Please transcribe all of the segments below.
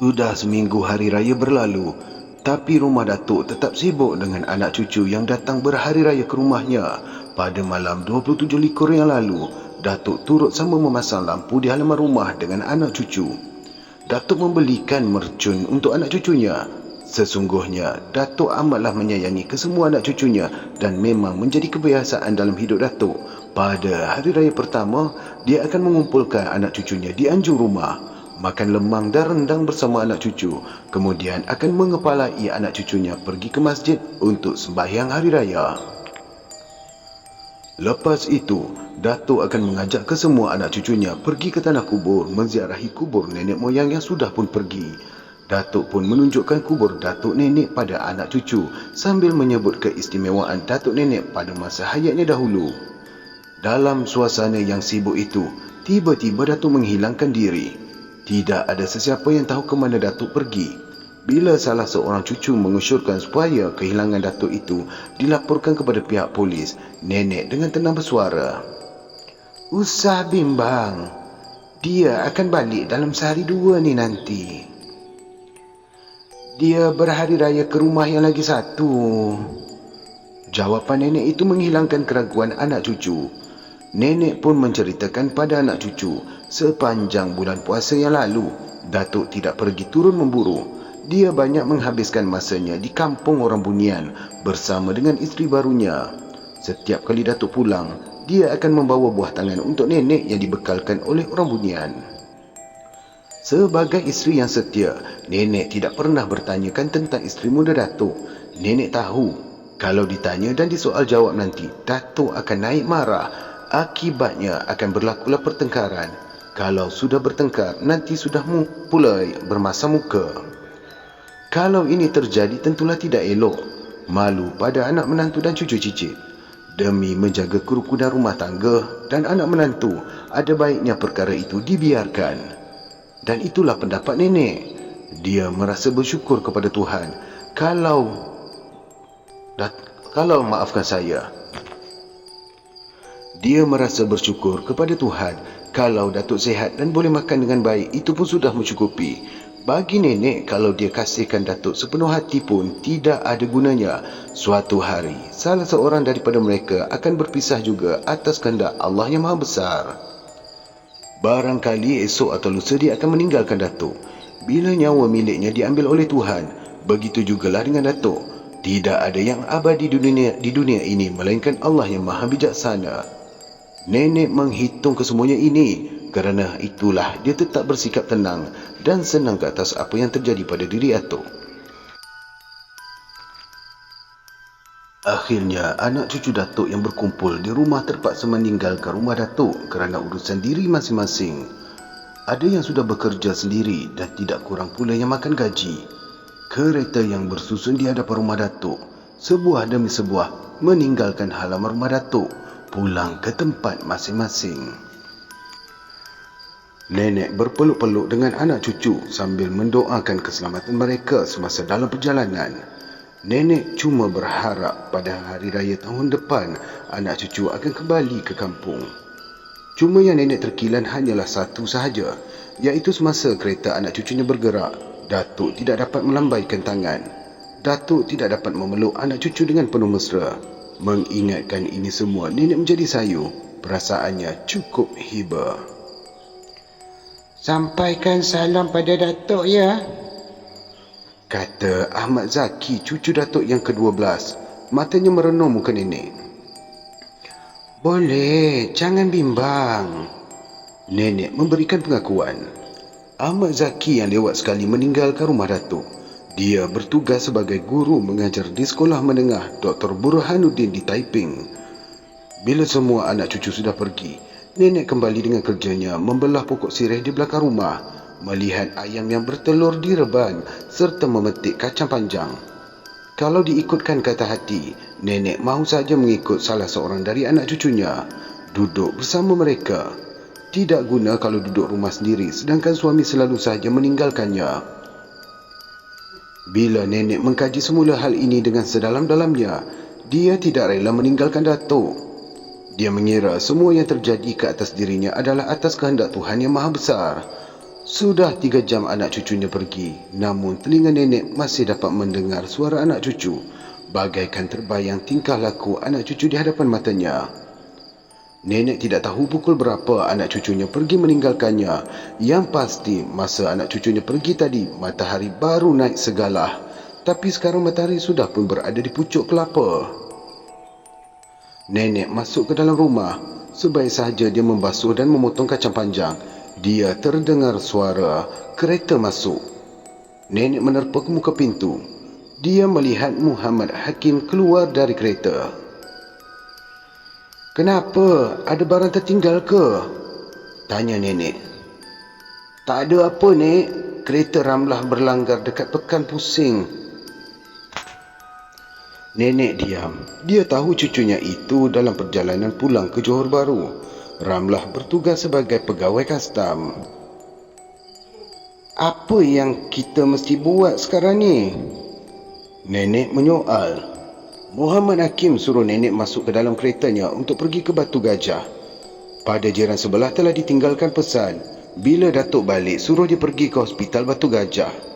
Sudah seminggu hari raya berlalu, tapi rumah Datuk tetap sibuk dengan anak cucu yang datang berhari raya ke rumahnya. Pada malam 27 likur yang lalu, Datuk turut sama memasang lampu di halaman rumah dengan anak cucu. Datuk membelikan mercun untuk anak cucunya. Sesungguhnya, Datuk amatlah menyayangi kesemua anak cucunya dan memang menjadi kebiasaan dalam hidup Datuk. Pada hari raya pertama, dia akan mengumpulkan anak cucunya di anjung rumah, makan lemang dan rendang bersama anak cucu. Kemudian akan mengepalai anak cucunya pergi ke masjid untuk sembahyang hari raya. Lepas itu, Datuk akan mengajak kesemua anak cucunya pergi ke tanah kubur menziarahi kubur nenek moyang yang sudah pun pergi. Datuk pun menunjukkan kubur Datuk Nenek pada anak cucu sambil menyebut keistimewaan Datuk Nenek pada masa hayatnya dahulu. Dalam suasana yang sibuk itu, tiba-tiba Datuk menghilangkan diri. Tidak ada sesiapa yang tahu ke mana Datuk pergi. Bila salah seorang cucu mengusyurkan supaya kehilangan Datuk itu dilaporkan kepada pihak polis, nenek dengan tenang bersuara, "Usah bimbang, dia akan balik dalam sehari dua ni nanti. Dia berhari raya ke rumah yang lagi satu." Jawapan nenek itu menghilangkan keraguan anak cucu. Nenek pun menceritakan pada anak cucu, sepanjang bulan puasa yang lalu, Datuk tidak pergi turun memburu. Dia banyak menghabiskan masanya di kampung orang Bunian bersama dengan isteri barunya. Setiap kali Datuk pulang, dia akan membawa buah tangan untuk nenek yang dibekalkan oleh orang Bunian. Sebagai isteri yang setia, nenek tidak pernah bertanyakan tentang isteri muda Datuk. Nenek tahu, kalau ditanya dan disoal jawab nanti, Datuk akan naik marah. Akibatnya akan berlakulah pertengkaran. Kalau sudah bertengkar, nanti sudah pula bermasa muka. Kalau ini terjadi tentulah tidak elok. Malu pada anak menantu dan cucu cicit. Demi menjaga kerukunan rumah tangga dan anak menantu, ada baiknya perkara itu dibiarkan. Dan itulah pendapat nenek. Dia merasa bersyukur kepada Tuhan. Kalau maafkan saya. Dia merasa bersyukur kepada Tuhan. Kalau Datuk sehat dan boleh makan dengan baik, itu pun sudah mencukupi. Bagi nenek, kalau dia kasihkan Datuk sepenuh hati pun tidak ada gunanya. Suatu hari, salah seorang daripada mereka akan berpisah juga atas kehendak Allah yang Maha Besar. Barangkali esok atau lusa dia akan meninggalkan Datuk. Bila nyawa miliknya diambil oleh Tuhan, begitu jugalah dengan Datuk. Tidak ada yang abadi di dunia ini melainkan Allah yang Maha Bijaksana. Nenek menghitung kesemuanya ini, kerana itulah dia tetap bersikap tenang dan senang ke atas apa yang terjadi pada diri Datuk. Akhirnya, anak cucu Datuk yang berkumpul di rumah terpaksa meninggalkan rumah Datuk kerana urusan diri masing-masing. Ada yang sudah bekerja sendiri dan tidak kurang pula yang makan gaji. Kereta yang bersusun di hadapan rumah Datuk, sebuah demi sebuah, meninggalkan halaman rumah Datuk, pulang ke tempat masing-masing. Nenek berpeluk-peluk dengan anak cucu sambil mendoakan keselamatan mereka semasa dalam perjalanan. Nenek cuma berharap pada hari raya tahun depan anak cucu akan kembali ke kampung. Cuma yang nenek terkilan hanyalah satu sahaja, iaitu semasa kereta anak cucunya bergerak, Datuk tidak dapat melambaikan tangan. Datuk tidak dapat memeluk anak cucu dengan penuh mesra. Mengingatkan ini semua, nenek menjadi sayu. Perasaannya cukup hiba. "Sampaikan salam pada Datuk ya," kata Ahmad Zaki, cucu Datuk yang ke-12. Matanya merenung muka nenek. "Boleh, jangan bimbang," nenek memberikan pengakuan. Ahmad Zaki yang lewat sekali meninggalkan rumah Datuk. Dia bertugas sebagai guru mengajar di sekolah menengah Dr. Burhanuddin di Taiping. Bila semua anak cucu sudah pergi, Nenek kembali dengan kerjanya membelah pokok sirih di belakang rumah, melihat ayam yang bertelur di reban serta memetik kacang panjang. Kalau diikutkan kata hati, nenek mahu saja mengikut salah seorang dari anak cucunya, duduk bersama mereka. Tidak guna kalau duduk rumah sendiri sedangkan suami selalu saja meninggalkannya. Bila nenek mengkaji semula hal ini dengan sedalam-dalamnya, dia tidak rela meninggalkan Datuk. Dia mengira semua yang terjadi ke atas dirinya adalah atas kehendak Tuhan yang Maha Besar. Sudah 3 jam anak cucunya pergi, namun telinga nenek masih dapat mendengar suara anak cucu, bagaikan terbayang tingkah laku anak cucu di hadapan matanya. Nenek tidak tahu pukul berapa anak cucunya pergi meninggalkannya. Yang pasti, masa anak cucunya pergi tadi, matahari baru naik segalah. Tapi sekarang matahari sudah pun berada di pucuk kelapa. Nenek masuk ke dalam rumah. Sebaik sahaja dia membasuh dan memotong kacang panjang, dia terdengar suara kereta masuk. Nenek menerpa ke muka pintu. Dia melihat Muhammad Hakim keluar dari kereta. "Kenapa? Ada barang tertinggal ke?" tanya nenek. "Tak ada apa, Nek. Kereta Ramlah berlanggar dekat Pekan Pusing." Nenek diam. Dia tahu cucunya itu dalam perjalanan pulang ke Johor Bahru. Ramlah bertugas sebagai pegawai kastam. "Apa yang kita mesti buat sekarang ni?" nenek menyoal. Muhammad Hakim suruh nenek masuk ke dalam keretanya untuk pergi ke Batu Gajah. Pada jiran sebelah telah ditinggalkan pesan. Bila Datuk balik, suruh dia pergi ke hospital Batu Gajah.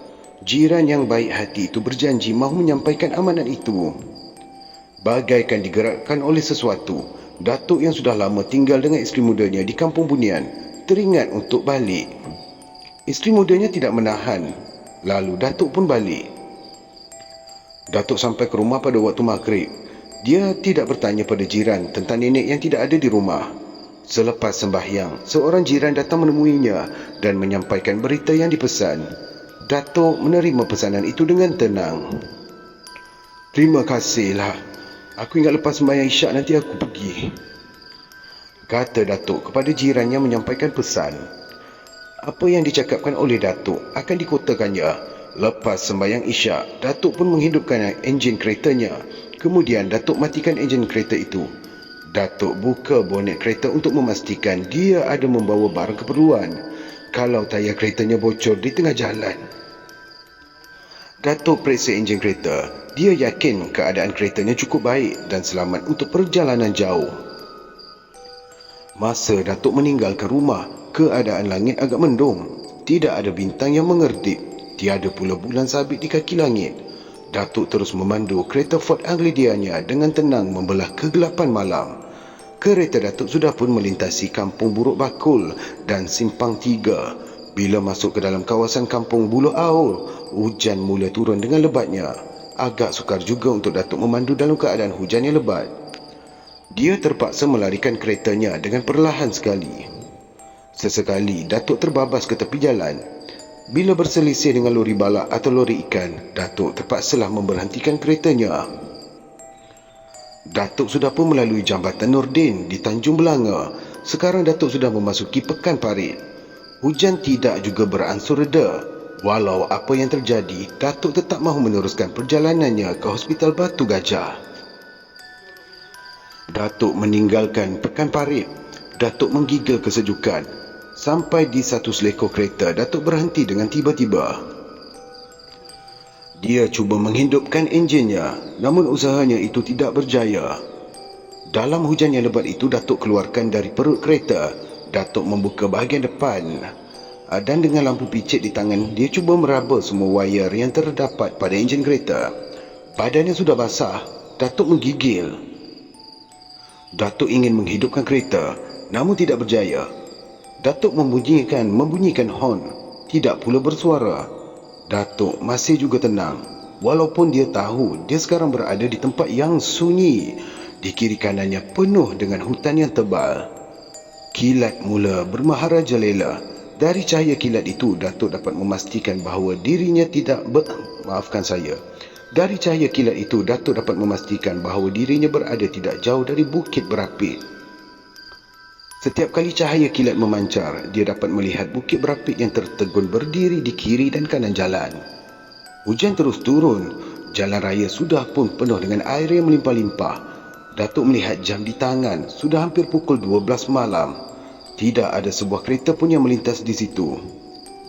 Jiran yang baik hati itu berjanji mahu menyampaikan amanat itu. Bagaikan digerakkan oleh sesuatu, Datuk yang sudah lama tinggal dengan isteri mudanya di kampung Bunian teringat untuk balik. Isteri mudanya tidak menahan, lalu Datuk pun balik. Datuk sampai ke rumah pada waktu maghrib. Dia tidak bertanya pada jiran tentang nenek yang tidak ada di rumah. Selepas sembahyang, seorang jiran datang menemuinya dan menyampaikan berita yang dipesan. Datuk menerima pesanan itu dengan tenang. "Terima kasihlah. Aku ingat lepas sembahyang Isyak nanti aku pergi," kata Datuk kepada jiran yang menyampaikan pesan. Apa yang dicakapkan oleh Datuk akan dikotakannya. Lepas sembahyang Isyak, Datuk pun menghidupkan enjin keretanya. Kemudian Datuk matikan enjin kereta itu. Datuk buka bonet kereta untuk memastikan dia ada membawa barang keperluan kalau tayar keretanya bocor di tengah jalan. Datuk periksa enjin kereta. Dia yakin keadaan keretanya cukup baik dan selamat untuk perjalanan jauh. Masa Datuk meninggalkan rumah, keadaan langit agak mendung. Tidak ada bintang yang mengerdip. Tiada pula bulan sabit di kaki langit. Datuk terus memandu kereta Ford Anglia-nya dengan tenang membelah kegelapan malam. Kereta Datuk sudah pun melintasi kampung Buruk Bakul dan Simpang 3. Bila masuk ke dalam kawasan kampung Buluh Aur, hujan mula turun dengan lebatnya. Agak sukar juga untuk Datuk memandu dalam keadaan hujan yang lebat. Dia terpaksa melarikan keretanya dengan perlahan sekali. Sesekali Datuk terbabas ke tepi jalan. Bila berselisih dengan lori balak atau lori ikan, Datuk terpaksalah memberhentikan keretanya. Datuk sudah pun melalui Jambatan Nordin di Tanjung Belanga. Sekarang Datuk sudah memasuki Pekan Parit. Hujan tidak juga beransur reda. Walau apa yang terjadi, Datuk tetap mahu meneruskan perjalanannya ke Hospital Batu Gajah. Datuk meninggalkan Pekan Parit. Datuk menggigil kesejukan. Sampai di satu selekor kereta, Datuk berhenti dengan tiba-tiba. Dia cuba menghidupkan enjinnya, namun usahanya itu tidak berjaya. Dalam hujan yang lebat itu, Datuk keluarkan dari perut kereta. Datuk membuka bahagian depan dan dengan lampu picit di tangan, dia cuba meraba semua wayar yang terdapat pada enjin kereta. Badannya sudah basah. Datuk menggigil. Datuk ingin menghidupkan kereta, namun tidak berjaya. Datuk membunyikan horn, tidak pula bersuara. Datuk masih juga tenang, walaupun dia tahu dia sekarang berada di tempat yang sunyi. Di kiri kanannya penuh dengan hutan yang tebal. Kilat mula bermaharajalela. Dari cahaya kilat itu, Datuk dapat memastikan bahawa dirinya Dari cahaya kilat itu, Datuk dapat memastikan bahawa dirinya berada tidak jauh dari bukit berapit. Setiap kali cahaya kilat memancar, dia dapat melihat bukit berapit yang tertegun berdiri di kiri dan kanan jalan. Hujan terus turun. Jalan raya sudah pun penuh dengan air yang melimpah-limpah. Datuk melihat jam di tangan. Sudah hampir pukul 12 malam. Tidak ada sebuah kereta pun yang melintas di situ.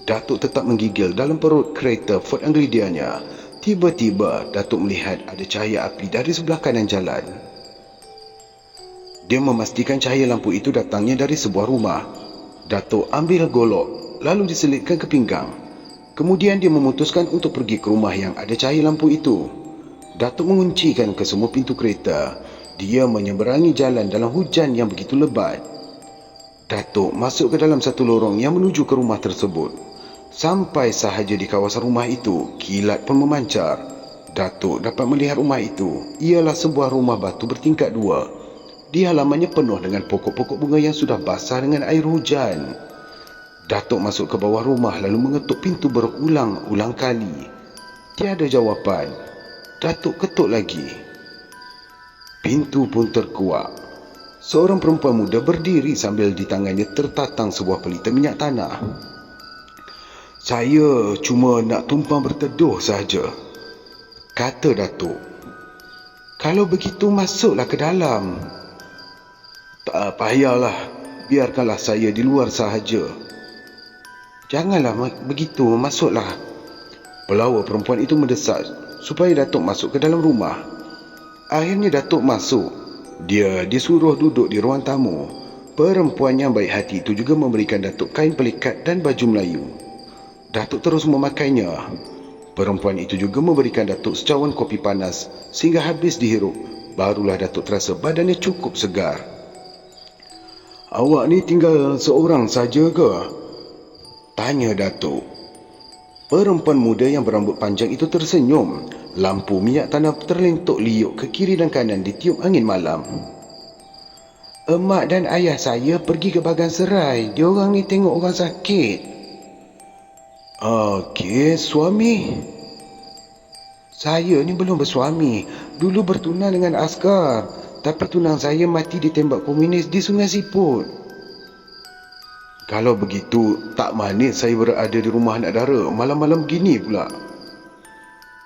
Datuk tetap menggigil dalam perut kereta Ford Anglia-nya. Tiba-tiba, Datuk melihat ada cahaya api dari sebelah kanan jalan. Dia memastikan cahaya lampu itu datangnya dari sebuah rumah. Datuk ambil golok, lalu diselitkan ke pinggang. Kemudian dia memutuskan untuk pergi ke rumah yang ada cahaya lampu itu. Datuk menguncikan ke semua pintu kereta. Dia menyeberangi jalan dalam hujan yang begitu lebat. Datuk masuk ke dalam satu lorong yang menuju ke rumah tersebut. Sampai sahaja di kawasan rumah itu, kilat pun memancar. Datuk dapat melihat rumah itu. Ialah sebuah rumah batu bertingkat 2. Di halamannya penuh dengan pokok-pokok bunga yang sudah basah dengan air hujan. Datuk masuk ke bawah rumah lalu mengetuk pintu berulang-ulang kali. Tiada jawapan. Datuk ketuk lagi. Pintu pun terkuak. Seorang perempuan muda berdiri sambil di tangannya tertatang sebuah pelita minyak tanah. "Saya cuma nak tumpang berteduh sahaja," kata Datuk. "Kalau begitu masuklah ke dalam." "Tak payahlah, biarkanlah saya di luar sahaja." "Janganlah begitu, masuklah." Pelawak perempuan itu mendesak supaya Datuk masuk ke dalam rumah. Akhirnya Datuk masuk. Dia disuruh duduk di ruang tamu. Perempuan yang baik hati itu juga memberikan Datuk kain pelikat dan baju Melayu. Datuk terus memakainya. Perempuan itu juga memberikan Datuk secawan kopi panas sehingga habis dihirup. Barulah Datuk terasa badannya cukup segar. "Awak ni tinggal seorang saja ke?" tanya Datuk. Perempuan muda yang berambut panjang itu tersenyum. Lampu minyak tanah terlentuk liuk ke kiri dan kanan ditiup angin malam. "Emak dan ayah saya pergi ke Bagan Serai. Diorang ni tengok orang sakit." "Okey, suami?" "Saya ni belum bersuami. Dulu bertunang dengan askar. Tapi tunang saya mati ditembak komunis di Sungai Siput." "Kalau begitu, tak manis saya berada di rumah anak dara malam-malam begini pula."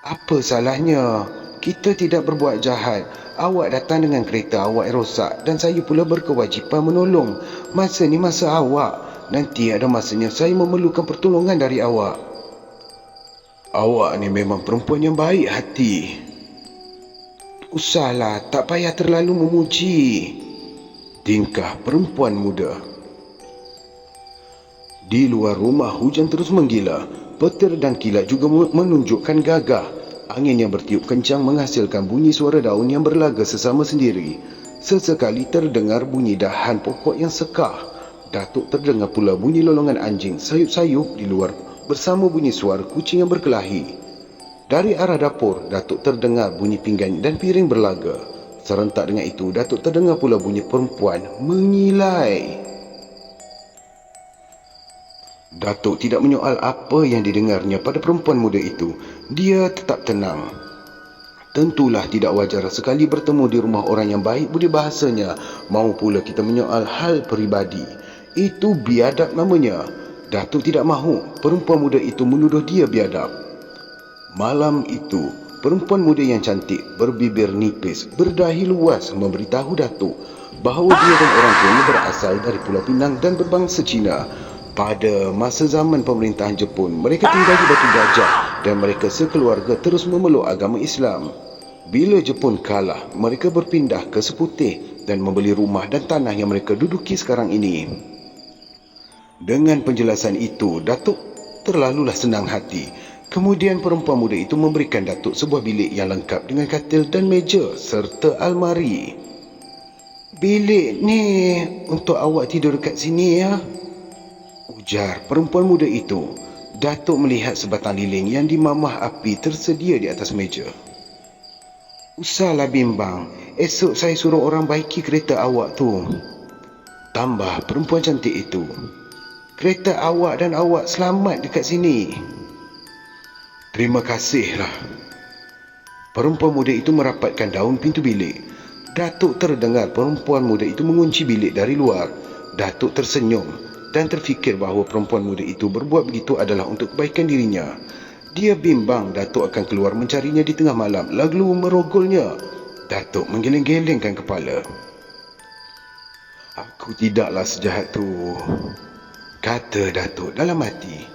"Apa salahnya? Kita tidak berbuat jahat. Awak datang dengan kereta awak yang rosak dan saya pula berkewajipan menolong. Masa ni masa awak. Nanti ada masanya saya memerlukan pertolongan dari awak." "Awak ni memang perempuan yang baik hati." "Usahlah, tak payah terlalu memuji." Tingkah perempuan muda. Di luar rumah hujan terus menggila. Petir dan kilat juga menunjukkan gagah. Angin yang bertiup kencang menghasilkan bunyi suara daun yang berlaga sesama sendiri. Sesekali terdengar bunyi dahan pokok yang sekah. Datuk terdengar pula bunyi lolongan anjing sayup-sayup di luar bersama bunyi suara kucing yang berkelahi. Dari arah dapur, Datuk terdengar bunyi pinggan dan piring berlaga. Serentak dengan itu, Datuk terdengar pula bunyi perempuan mengilai. Datuk tidak menyoal apa yang didengarnya pada perempuan muda itu. Dia tetap tenang. Tentulah tidak wajar sekali bertemu di rumah orang yang baik budi bahasanya. Mau pula kita menyoal hal peribadi. Itu biadab namanya. Datuk tidak mahu perempuan muda itu menuduh dia biadab. Malam itu, perempuan muda yang cantik, berbibir nipis, berdahi luas memberitahu Datuk bahawa dia dan orang tuanya berasal dari Pulau Pinang dan berbangsa Cina. Pada masa zaman pemerintahan Jepun, mereka tinggal di Batu Gajah dan mereka sekeluarga terus memeluk agama Islam. Bila Jepun kalah, mereka berpindah ke Seputih dan membeli rumah dan tanah yang mereka duduki sekarang ini. Dengan penjelasan itu, Datuk terlalulah senang hati. Kemudian perempuan muda itu memberikan Datuk sebuah bilik yang lengkap dengan katil dan meja serta almari. "Bilik ni untuk awak tidur dekat sini ya," ujar perempuan muda itu. Datuk melihat sebatang lilin yang dimamah api tersedia di atas meja. "Usahlah bimbang. Esok saya suruh orang baiki kereta awak tu," tambah perempuan cantik itu. "Kereta awak dan awak selamat dekat sini." "Terima kasihlah." Perempuan muda itu merapatkan daun pintu bilik. Datuk terdengar perempuan muda itu mengunci bilik dari luar. Datuk tersenyum dan terfikir bahawa perempuan muda itu berbuat begitu adalah untuk kebaikan dirinya. Dia bimbang Datuk akan keluar mencarinya di tengah malam lalu merogolnya. Datuk menggeleng-gelengkan kepala. "Aku tidaklah sejahat tu," kata Datuk dalam hati.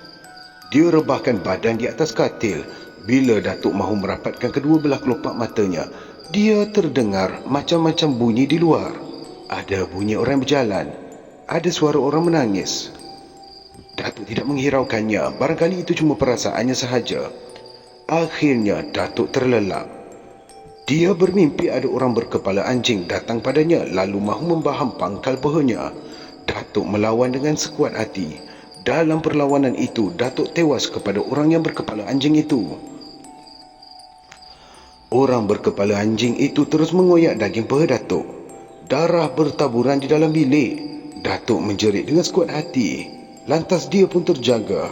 Dia rebahkan badan di atas katil. Bila Datuk mahu merapatkan kedua belah kelopak matanya, dia terdengar macam-macam bunyi di luar. Ada bunyi orang berjalan. Ada suara orang menangis. Datuk tidak menghiraukannya. Barangkali itu cuma perasaannya sahaja. Akhirnya Datuk terlelap. Dia bermimpi ada orang berkepala anjing datang padanya lalu mahu membaham pangkal pahanya. Datuk melawan dengan sekuat hati. Dalam perlawanan itu, Datuk tewas kepada orang yang berkepala anjing itu. Orang berkepala anjing itu terus mengoyak daging paha Datuk. Darah bertaburan di dalam bilik. Datuk menjerit dengan sekuat hati. Lantas dia pun terjaga.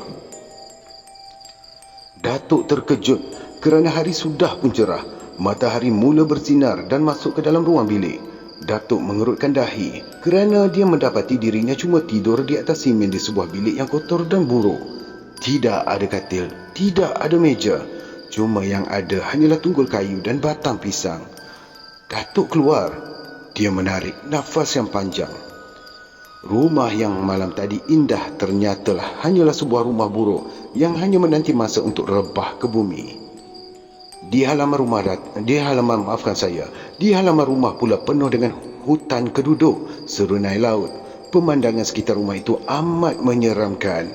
Datuk terkejut kerana hari sudah pun cerah. Matahari mula bersinar dan masuk ke dalam ruang bilik. Datuk mengerutkan dahi kerana dia mendapati dirinya cuma tidur di atas simen di sebuah bilik yang kotor dan buruk. Tidak ada katil, tidak ada meja. Cuma yang ada hanyalah tunggul kayu dan batang pisang. Datuk keluar. Dia menarik nafas yang panjang. Rumah yang malam tadi indah ternyatalah hanyalah sebuah rumah buruk yang hanya menanti masa untuk rebah ke bumi. Di halaman rumah pula penuh dengan hutan keduduk, serunai laut. Pemandangan sekitar rumah itu amat menyeramkan.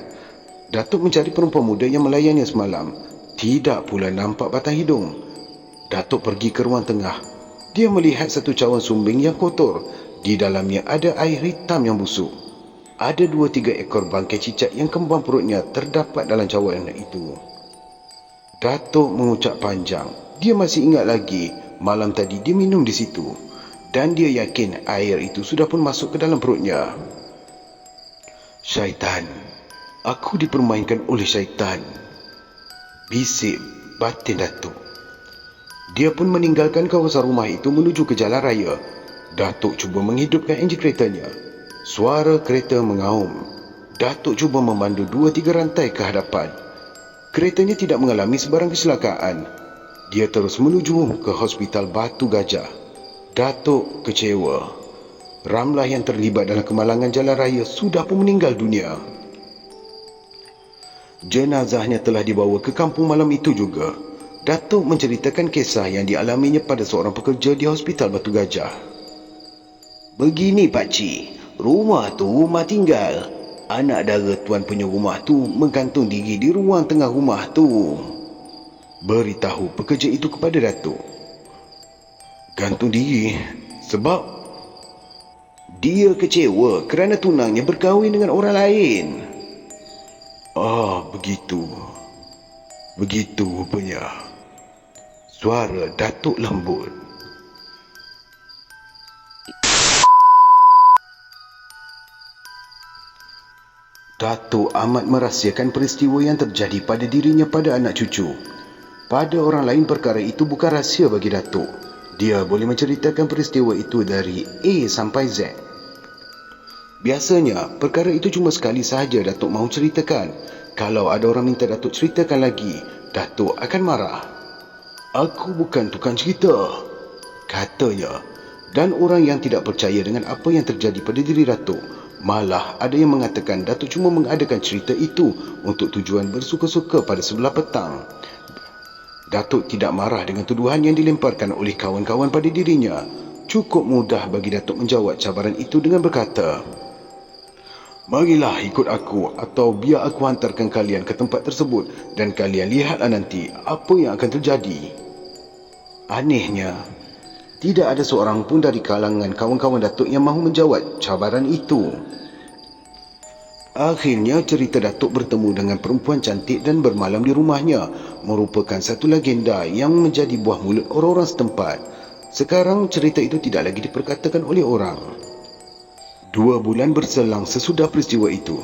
Datuk mencari perempuan muda yang melayannya semalam. Tidak pula nampak batang hidung. Datuk pergi ke ruang tengah. Dia melihat satu cawan sumbing yang kotor. Di dalamnya ada air hitam yang busuk. Ada 2-3 ekor bangkai cicak yang kembang perutnya terdapat dalam cawan itu. Datuk mengucap panjang. Dia masih ingat lagi malam tadi dia minum di situ. Dan dia yakin air itu sudah pun masuk ke dalam perutnya. "Syaitan. Aku dipermainkan oleh syaitan," bisik batin Datuk. Dia pun meninggalkan kawasan rumah itu menuju ke jalan raya. Datuk cuba menghidupkan enjin keretanya. Suara kereta mengaum. Datuk cuba memandu 2-3 rantai ke hadapan. Keretanya tidak mengalami sebarang kecelakaan. Dia terus menuju ke Hospital Batu Gajah. Datuk kecewa. Ramlah yang terlibat dalam kemalangan jalan raya sudah pun meninggal dunia. Jenazahnya telah dibawa ke kampung malam itu juga. Datuk menceritakan kisah yang dialaminya pada seorang pekerja di Hospital Batu Gajah. "Begini pakcik, rumah tu rumah tinggal. Anak dara tuan punya rumah tu menggantung diri di ruang tengah rumah tu," beritahu pekerja itu kepada Datuk. "Gantung diri? Sebab?" "Dia kecewa kerana tunangnya berkahwin dengan orang lain." "Ah, begitu. Begitu rupanya." Suara Datuk lembut. Datuk amat merahsiakan peristiwa yang terjadi pada dirinya pada anak cucu. Pada orang lain perkara itu bukan rahsia bagi Datuk. Dia boleh menceritakan peristiwa itu dari A sampai Z. Biasanya, perkara itu cuma sekali sahaja Datuk mahu ceritakan. Kalau ada orang minta Datuk ceritakan lagi, Datuk akan marah. "Aku bukan tukang cerita," katanya. Dan orang yang tidak percaya dengan apa yang terjadi pada diri Datuk, malah ada yang mengatakan Datuk cuma mengadakan cerita itu untuk tujuan bersuka-suka pada sebelah petang. Datuk tidak marah dengan tuduhan yang dilemparkan oleh kawan-kawan pada dirinya. Cukup mudah bagi Datuk menjawab cabaran itu dengan berkata, "Marilah ikut aku atau biar aku hantarkan kalian ke tempat tersebut dan kalian lihatlah nanti apa yang akan terjadi." Anehnya, tidak ada seorang pun dari kalangan kawan-kawan Datuk yang mahu menjawab cabaran itu. Akhirnya cerita Datuk bertemu dengan perempuan cantik dan bermalam di rumahnya merupakan satu legenda yang menjadi buah mulut orang-orang setempat. Sekarang cerita itu tidak lagi diperkatakan oleh orang. 2 bulan berselang sesudah peristiwa itu,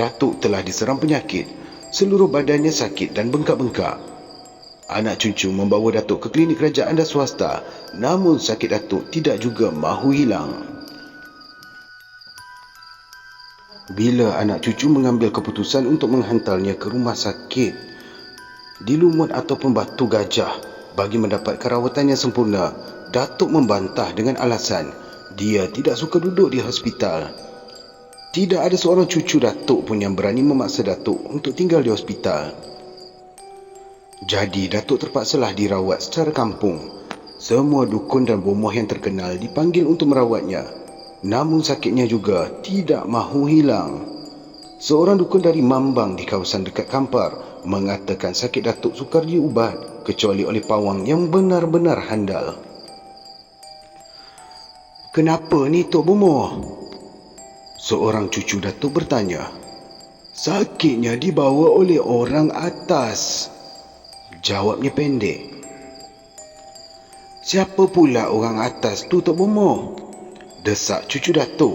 Datuk telah diserang penyakit. Seluruh badannya sakit dan bengkak-bengkak. Anak cucu membawa Datuk ke klinik kerajaan dan swasta, namun sakit Datuk tidak juga mahu hilang. Bila anak cucu mengambil keputusan untuk menghantarnya ke rumah sakit di Lumut ataupun Batu Gajah bagi mendapatkan rawatan yang sempurna, Datuk membantah dengan alasan dia tidak suka duduk di hospital. Tidak ada seorang cucu Datuk pun yang berani memaksa Datuk untuk tinggal di hospital. Jadi Datuk terpaksalah dirawat secara kampung. Semua dukun dan bomoh yang terkenal dipanggil untuk merawatnya. Namun sakitnya juga tidak mahu hilang. Seorang dukun dari Mambang di kawasan dekat Kampar mengatakan sakit Datuk sukar diubat kecuali oleh pawang yang benar-benar handal. "Kenapa ni Tok Bomoh?" seorang cucu Datuk bertanya. "Sakitnya dibawa oleh orang atas," jawabnya pendek. "Siapa pula orang atas tu Tok Bomoh?" desak cucu Datuk.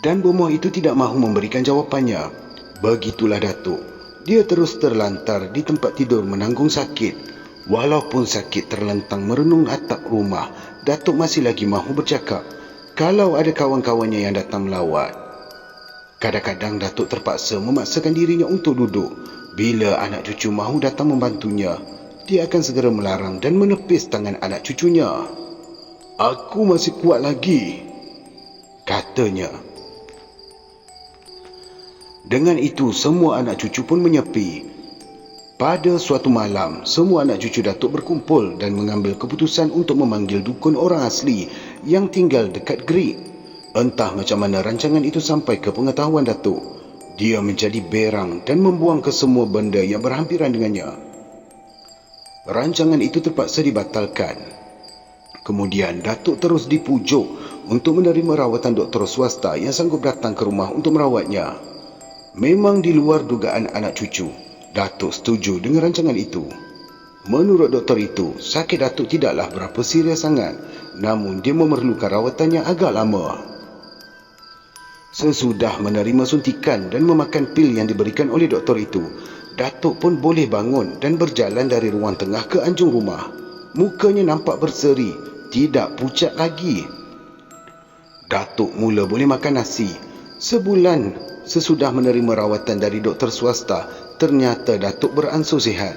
Dan bomoh itu tidak mahu memberikan jawapannya. Begitulah Datuk. Dia terus terlantar di tempat tidur menanggung sakit. Walaupun sakit terlentang merenung atap rumah, Datuk masih lagi mahu bercakap. Kalau ada kawan-kawannya yang datang melawat. Kadang-kadang Datuk terpaksa memaksakan dirinya untuk duduk. Bila anak cucu mahu datang membantunya, dia akan segera melarang dan menepis tangan anak cucunya. "Aku masih kuat lagi," katanya. Dengan itu, semua anak cucu pun menyepi. Pada suatu malam, semua anak cucu Datuk berkumpul dan mengambil keputusan untuk memanggil dukun orang asli yang tinggal dekat Gerik. Entah macam mana rancangan itu sampai ke pengetahuan Datuk. Dia menjadi berang dan membuang ke semua benda yang berhampiran dengannya. Rancangan itu terpaksa dibatalkan. Kemudian Datuk terus dipujuk untuk menerima rawatan doktor swasta yang sanggup datang ke rumah untuk merawatnya. Memang di luar dugaan anak cucu, Datuk setuju dengan rancangan itu. Menurut doktor itu, sakit Datuk tidaklah berapa serius sangat, namun dia memerlukan rawatan yang agak lama. Sesudah menerima suntikan dan memakan pil yang diberikan oleh doktor itu, Datuk pun boleh bangun dan berjalan dari ruang tengah ke anjung rumah. Mukanya nampak berseri, tidak pucat lagi. Datuk mula boleh makan nasi. Sebulan sesudah menerima rawatan dari doktor swasta, ternyata Datuk beransur sihat.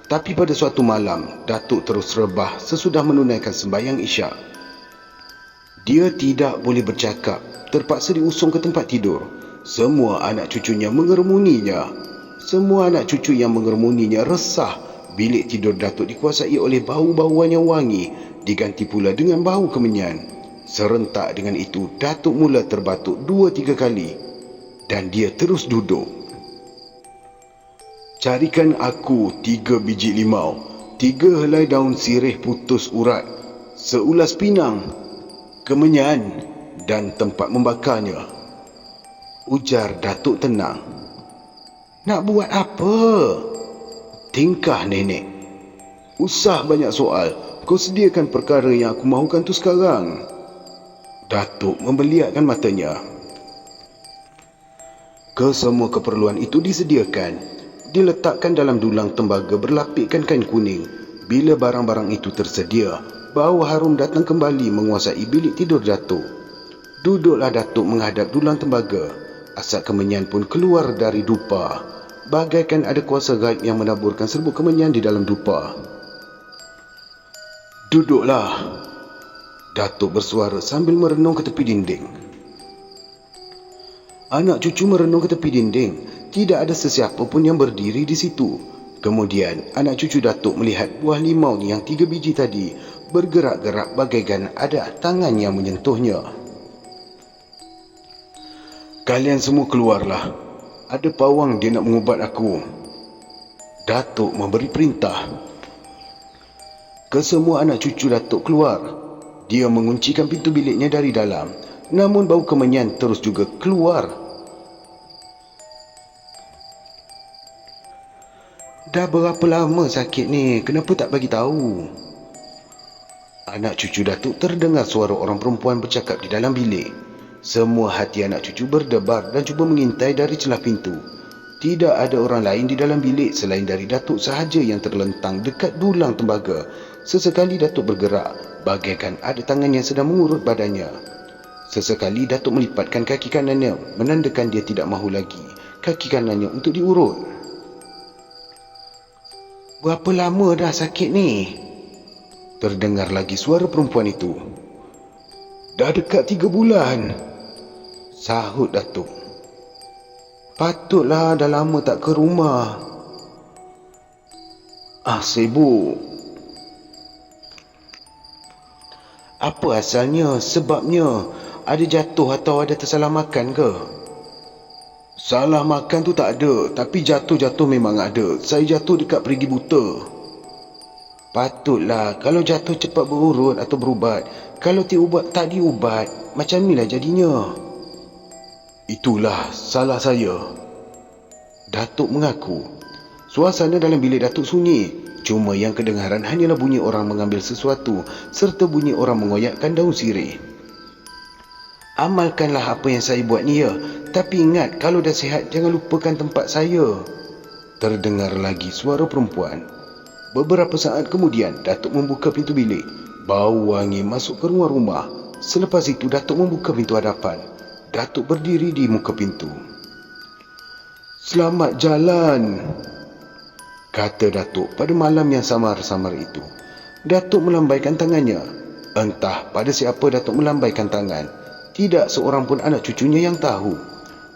Tapi pada suatu malam, Datuk terus rebah sesudah menunaikan sembahyang Isyak. Dia tidak boleh bercakap, terpaksa diusung ke tempat tidur. Semua anak cucunya mengeremuninya. Semua anak cucu yang mengeremuninya resah. Bilik tidur Datuk dikuasai oleh bau-bauan yang wangi, diganti pula dengan bau kemenyan. Serentak dengan itu, Datuk mula terbatuk 2-3 kali. Dan dia terus duduk. "Carikan aku 3 biji limau, 3 helai daun sirih putus urat, seulas pinang, kemenyan dan tempat membakarnya," ujar Datuk tenang. "Nak buat apa?" tingkah nenek. "Usah banyak soal. Kau sediakan perkara yang aku mahukan tu sekarang." Datuk membeliakkan matanya. Kesemua keperluan itu disediakan. Diletakkan dalam dulang tembaga berlapikkan kain kuning. Bila barang-barang itu tersedia, bau harum datang kembali menguasai bilik tidur Datuk. Duduklah Datuk menghadap dulang tembaga. Asap kemenyan pun keluar dari dupa. Bagaikan ada kuasa gaib yang menaburkan serbuk kemenyan di dalam dupa. "Duduklah," Datuk bersuara sambil merenung ke tepi dinding. Anak cucu merenung ke tepi dinding. Tidak ada sesiapa pun yang berdiri di situ. Kemudian, anak cucu Datuk melihat buah limau yang 3 biji tadi bergerak-gerak bagaikan ada tangan yang menyentuhnya. "Kalian semua keluarlah. Ada pawang dia nak mengubat aku." Datuk memberi perintah. Kesemua anak cucu Datuk keluar. Dia menguncikan pintu biliknya dari dalam. Namun bau kemenyan terus juga keluar. "Dah berapa lama sakit ni? Kenapa tak bagi tahu?" Anak cucu Datuk terdengar suara orang perempuan bercakap di dalam bilik. Semua hati anak cucu berdebar dan cuba mengintai dari celah pintu. Tidak ada orang lain di dalam bilik selain dari Datuk sahaja yang terlentang dekat dulang tembaga. Sesekali Datuk bergerak, bagaikan ada tangan yang sedang mengurut badannya. Sesekali Datuk melipatkan kaki kanannya, menandakan dia tidak mahu lagi kaki kanannya untuk diurut. Berapa lama dah sakit ni? Terdengar lagi suara perempuan itu. Dah dekat 3 bulan, sahut Datuk. Patutlah dah lama tak ke rumah. Sibuk. Apa asalnya? Sebabnya? Ada jatuh atau ada tersalah makan ke? Salah makan tu tak ada, tapi jatuh-jatuh memang ada. Saya jatuh dekat perigi buta. Patutlah. Kalau jatuh cepat berurut atau berubat. Kalau tak diubat, macam inilah jadinya. Itulah salah saya, Datuk mengaku. Suasana dalam bilik Datuk sunyi. Cuma yang kedengaran hanyalah bunyi orang mengambil sesuatu serta bunyi orang mengoyakkan daun sirih. Amalkanlah apa yang saya buat ni ya. Tapi ingat, kalau dah sihat jangan lupakan tempat saya. Terdengar lagi suara perempuan. Beberapa saat kemudian Datuk membuka pintu bilik. Bau wangi masuk ke ruang rumah. Selepas itu Datuk membuka pintu hadapan. Datuk berdiri di muka pintu. Selamat jalan, kata Datuk pada malam yang samar-samar itu. Datuk melambaikan tangannya. Entah pada siapa Datuk melambaikan tangan. Tidak seorang pun anak cucunya yang tahu.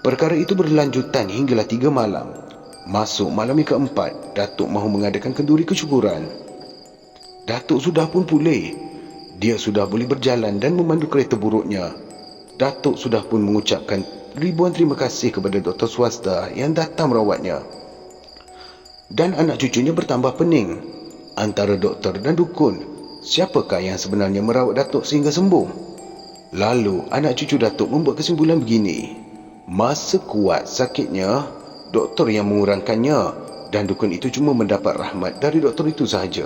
Perkara itu berlanjutan hinggalah 3 malam. Masuk malam yang keempat, Datuk mahu mengadakan kenduri kesyukuran. Datuk sudah pun pulih. Dia sudah boleh berjalan dan memandu kereta buruknya. Datuk sudah pun mengucapkan ribuan terima kasih kepada doktor swasta yang datang merawatnya. Dan anak cucunya bertambah pening. Antara doktor dan dukun, siapakah yang sebenarnya merawat Datuk sehingga sembuh? Lalu anak cucu Datuk membuat kesimpulan begini. Masa kuat sakitnya, doktor yang mengurangkannya, dan dukun itu cuma mendapat rahmat dari doktor itu sahaja.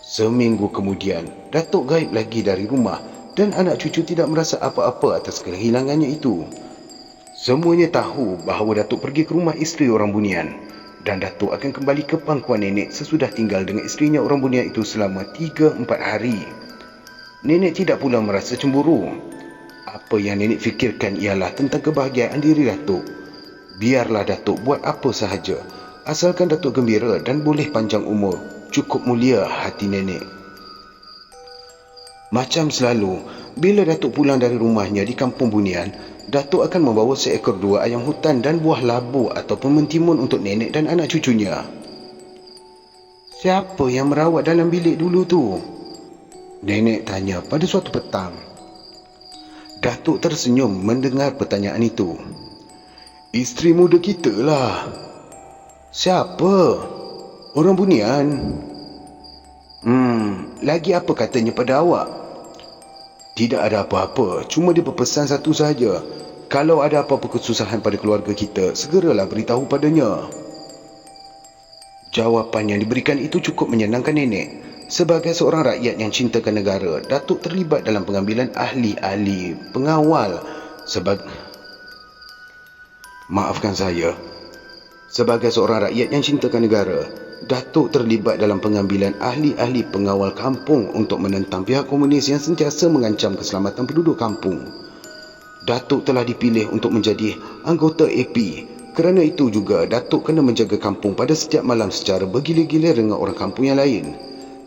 Seminggu kemudian, Datuk gaib lagi dari rumah dan anak cucu tidak merasa apa-apa atas kehilangannya itu. Semuanya tahu bahawa Datuk pergi ke rumah isteri orang Bunian dan Datuk akan kembali ke pangkuan nenek sesudah tinggal dengan isterinya orang Bunian itu selama 3-4 hari. Nenek tidak pula merasa cemburu. Apa yang nenek fikirkan ialah tentang kebahagiaan diri Datuk. Biarlah Datuk buat apa sahaja, asalkan Datuk gembira dan boleh panjang umur. Cukup mulia hati nenek. Macam selalu, bila Datuk pulang dari rumahnya di kampung Bunian, Datuk akan membawa seekor 2 ayam hutan dan buah labu ataupun mentimun untuk nenek dan anak cucunya. Siapa yang merawat dalam bilik dulu tu? Nenek tanya pada suatu petang. Datuk tersenyum mendengar pertanyaan itu. Isteri muda kita lah. Siapa? Orang Bunian. Lagi apa katanya pada awak? Tidak ada apa-apa, cuma dia berpesan satu sahaja. Kalau ada apa-apa kesusahan pada keluarga kita, segeralah beritahu padanya. Jawapan yang diberikan itu cukup menyenangkan nenek. Sebagai seorang rakyat yang cintakan negara, Datuk terlibat dalam pengambilan ahli-ahli pengawal. Maafkan saya. Sebagai seorang rakyat yang cintakan negara, Datuk terlibat dalam pengambilan ahli-ahli pengawal kampung untuk menentang pihak komunis yang sentiasa mengancam keselamatan penduduk kampung. Datuk telah dipilih untuk menjadi anggota AP. Kerana itu juga, Datuk kena menjaga kampung pada setiap malam secara bergila-gila dengan orang kampung yang lain.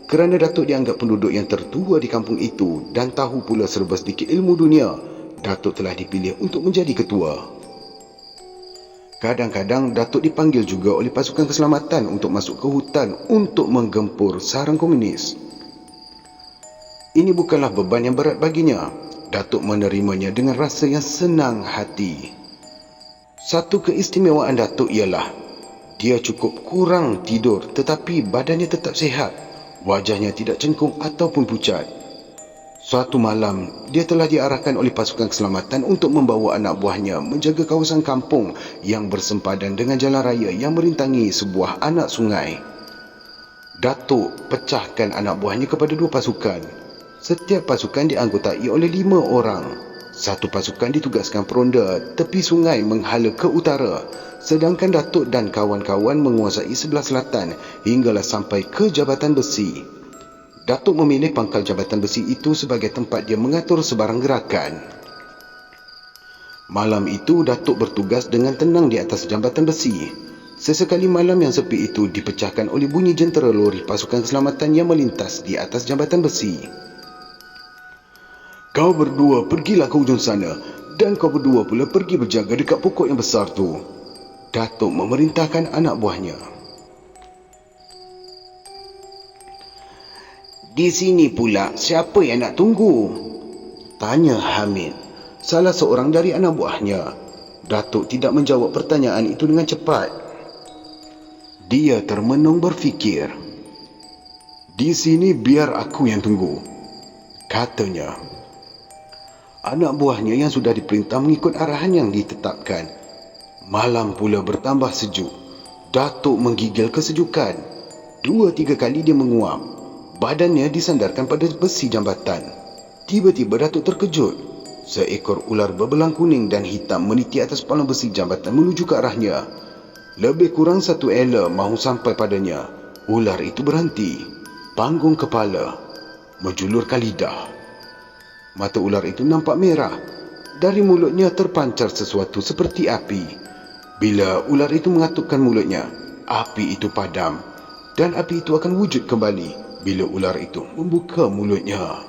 Kerana Datuk dianggap penduduk yang tertua di kampung itu dan tahu pula serba sedikit ilmu dunia, Datuk telah dipilih untuk menjadi ketua. Kadang-kadang Datuk dipanggil juga oleh pasukan keselamatan untuk masuk ke hutan untuk menggempur sarang komunis. Ini bukanlah beban yang berat baginya. Datuk menerimanya dengan rasa yang senang hati. Satu keistimewaan Datuk ialah dia cukup kurang tidur tetapi badannya tetap sihat. Wajahnya tidak cengkung ataupun pucat. Suatu malam, dia telah diarahkan oleh pasukan keselamatan untuk membawa anak buahnya menjaga kawasan kampung yang bersempadan dengan jalan raya yang merintangi sebuah anak sungai. Datuk pecahkan anak buahnya kepada 2 pasukan. Setiap pasukan dianggotai oleh 5 orang. Satu pasukan ditugaskan peronda tepi sungai menghala ke utara, sedangkan Datuk dan kawan-kawan menguasai sebelah selatan hinggalah sampai ke Jabatan Besi. Datuk memilih pangkal Jabatan Besi itu sebagai tempat dia mengatur sebarang gerakan. Malam itu Datuk bertugas dengan tenang di atas jambatan besi. Sesekali malam yang sepi itu dipecahkan oleh bunyi jentera lori pasukan keselamatan yang melintas di atas jambatan besi. Kau berdua pergilah ke ujung sana dan kau berdua pula pergi berjaga dekat pokok yang besar tu. Datuk memerintahkan anak buahnya. Di sini pula siapa yang nak tunggu? Tanya Hamid, salah seorang dari anak buahnya. Datuk tidak menjawab pertanyaan itu dengan cepat. Dia termenung berfikir. Di sini biar aku yang tunggu, katanya. Anak buahnya yang sudah diperintah mengikut arahan yang ditetapkan. Malam pula bertambah sejuk. Datuk menggigil kesejukan. 2-3 kali dia menguap. Badannya disandarkan pada besi jambatan. Tiba-tiba Datuk terkejut. Seekor ular berbelang kuning dan hitam meniti atas palang besi jambatan menuju ke arahnya. Lebih kurang 1 ela mahu sampai padanya. Ular itu berhenti, panggung kepala, menjulurkan lidah. Mata ular itu nampak merah. Dari mulutnya terpancar sesuatu seperti api. Bila ular itu mengatupkan mulutnya, api itu padam. Dan api itu akan wujud kembali bila ular itu membuka mulutnya.